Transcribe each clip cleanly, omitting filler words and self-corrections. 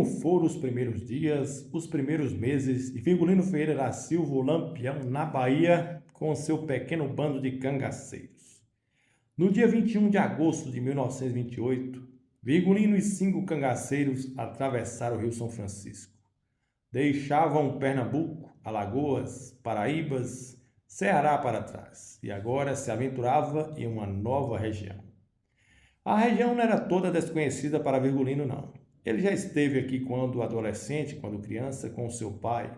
Como foram os primeiros dias, os primeiros meses de Virgulino Ferreira da Silva, o Lampião, na Bahia, com seu pequeno bando de cangaceiros? No dia 21 de agosto de 1928, Virgulino e 5 cangaceiros atravessaram o Rio São Francisco. Deixavam Pernambuco, Alagoas, Paraíbas, Ceará para trás e agora se aventurava em uma nova região. A região não era toda desconhecida para Virgulino, não. Ele já esteve aqui quando adolescente, quando criança, com seu pai,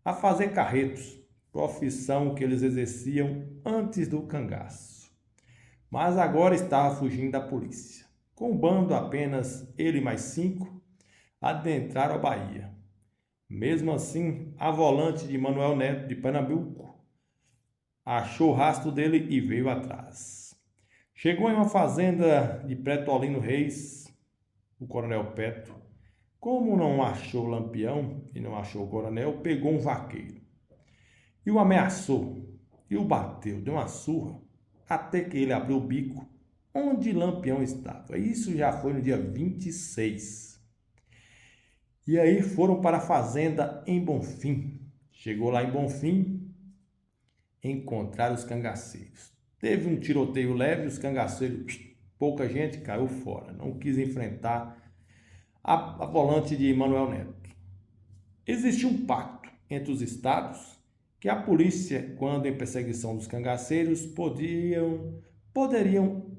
a fazer carretos, profissão que eles exerciam antes do cangaço. Mas agora estava fugindo da polícia. Com o bando apenas ele mais 5, adentraram a Bahia. Mesmo assim, a volante de Manuel Neto de Pernambuco achou o rastro dele e veio atrás. Chegou em uma fazenda de Pretolino Reis, o coronel Petro. Como não achou o Lampião e não achou o coronel, pegou um vaqueiro e o ameaçou e o bateu, deu uma surra, até que ele abriu o bico onde Lampião estava. Isso já foi no dia 26. E aí foram para a fazenda em Bonfim. Chegou lá em Bonfim, encontraram os cangaceiros. Teve um tiroteio leve, os cangaceiros, pouca gente caiu fora, não quis enfrentar a volante de Manuel Neto. Existia um pacto entre os estados que a polícia, quando em perseguição dos cangaceiros, poderiam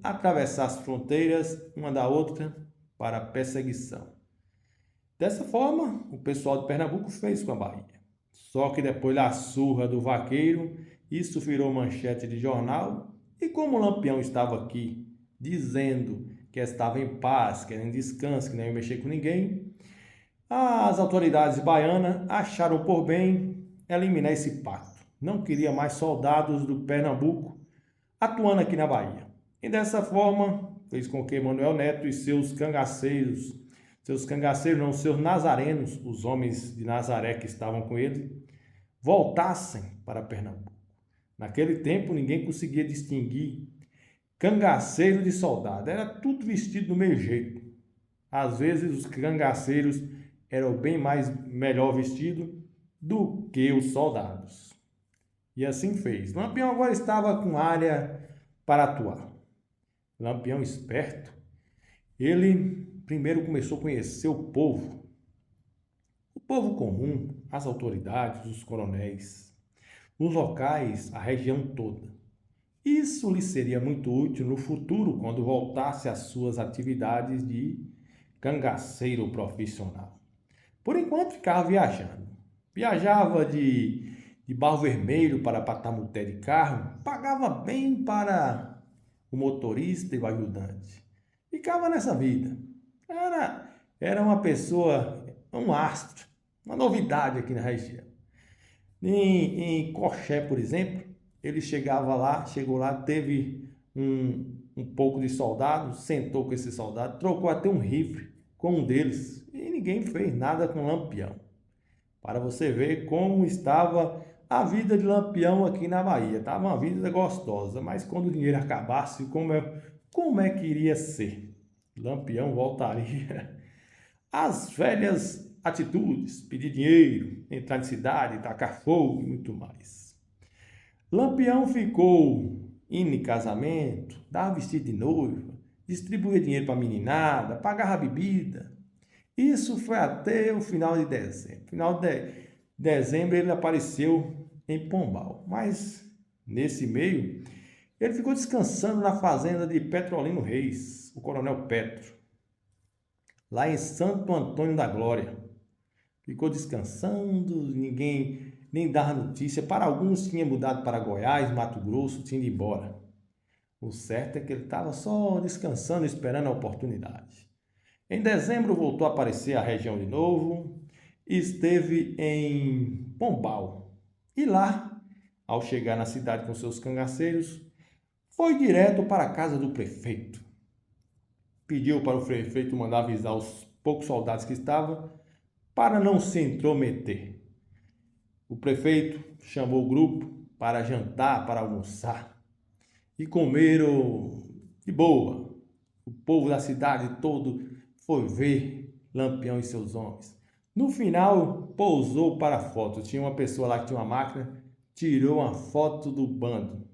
atravessar as fronteiras uma da outra para perseguição. Dessa forma, o pessoal de Pernambuco fez com a Bahia. Só que depois da surra do vaqueiro, isso virou manchete de jornal, e como o Lampião estava aqui dizendo que estava em paz, querendo descanso, que não ia mexer com ninguém, as autoridades baianas acharam por bem eliminar esse pacto. Não queria mais soldados do Pernambuco atuando aqui na Bahia. E dessa forma, fez com que Manuel Neto e seus cangaceiros não, seus nazarenos, os homens de Nazaré que estavam com ele, voltassem para Pernambuco. Naquele tempo, ninguém conseguia distinguir cangaceiro de soldado. Era tudo vestido do mesmo jeito. Às vezes, os cangaceiros eram bem melhor vestidos do que os soldados. E assim fez. Lampião agora estava com área para atuar. Lampião esperto, ele primeiro começou a conhecer o povo comum, as autoridades, os coronéis, os locais, a região toda. Isso lhe seria muito útil no futuro, quando voltasse às suas atividades de cangaceiro profissional. Por enquanto ficava viajando. Viajava de Barro Vermelho para Patamuté de carro, pagava bem para o motorista e o ajudante. Ficava nessa vida. Era uma pessoa, um astro, uma novidade aqui na região. Em Coché, por exemplo, ele chegou lá, teve um pouco de soldado, sentou com esse soldado, trocou até um rifle com um deles e ninguém fez nada com Lampião. Para você ver como estava a vida de Lampião aqui na Bahia. Estava uma vida gostosa, mas quando o dinheiro acabasse, como é que iria ser? Lampião voltaria às velhas atitudes, pedir dinheiro, entrar na cidade, tacar fogo e muito mais. Lampião ficou indo em casamento, dava vestido de noiva, distribuía dinheiro para a meninada, pagava bebida. Isso foi até o final de dezembro. Final de dezembro ele apareceu em Pombal, mas nesse meio ele ficou descansando na fazenda de Petrolino Reis, o coronel Petro, lá em Santo Antônio da Glória. Ficou descansando, ninguém nem dava notícia. Para alguns tinha mudado para Goiás, Mato Grosso, tinha ido embora. O certo é que ele estava só descansando, esperando a oportunidade. Em dezembro voltou a aparecer a região de novo, esteve em Pombal. E lá, ao chegar na cidade com seus cangaceiros, foi direto para a casa do prefeito. Pediu para o prefeito mandar avisar os poucos soldados que estavam para não se intrometer. O prefeito chamou o grupo para jantar, para almoçar e comeram de boa. O povo da cidade todo foi ver Lampião e seus homens. No final, pousou para a foto. Tinha uma pessoa lá que tinha uma máquina, tirou uma foto do bando.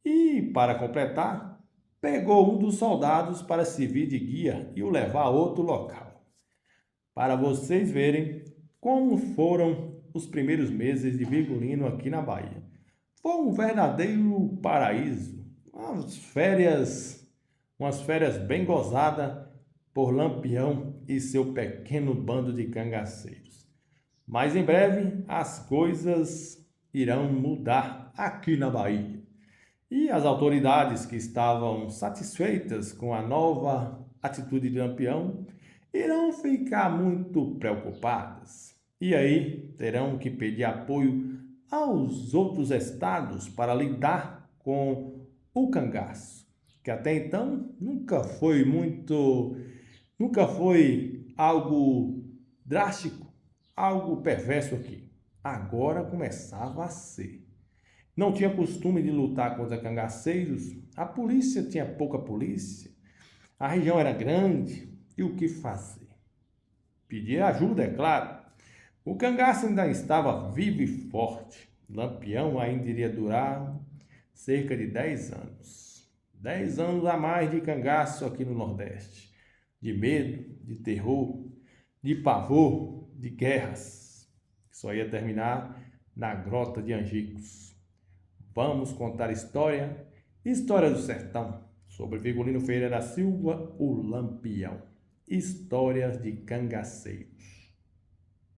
E, para completar, pegou um dos soldados para servir de guia e o levar a outro local. Para vocês verem como foram os primeiros meses de Virgulino aqui na Bahia. Foi um verdadeiro paraíso. Umas férias bem gozadas por Lampião e seu pequeno bando de cangaceiros. Mas em breve as coisas irão mudar aqui na Bahia. E as autoridades que estavam satisfeitas com a nova atitude de Lampião irão ficar muito preocupadas. E aí terão que pedir apoio aos outros estados para lidar com o cangaço, que até então nunca foi algo drástico, algo perverso aqui. Agora começava a ser. Não tinha costume de lutar contra cangaceiros, a polícia tinha pouca polícia, a região era grande, e o que fazer? Pedir ajuda, é claro. O cangaço ainda estava vivo e forte. Lampião ainda iria durar cerca de 10 anos. 10 anos a mais de cangaço aqui no Nordeste. De medo, de terror, de pavor, de guerras. Que só ia terminar na Grota de Angicos. Vamos contar história do sertão, sobre Virgulino Ferreira da Silva, o Lampião. Histórias de cangaceiros.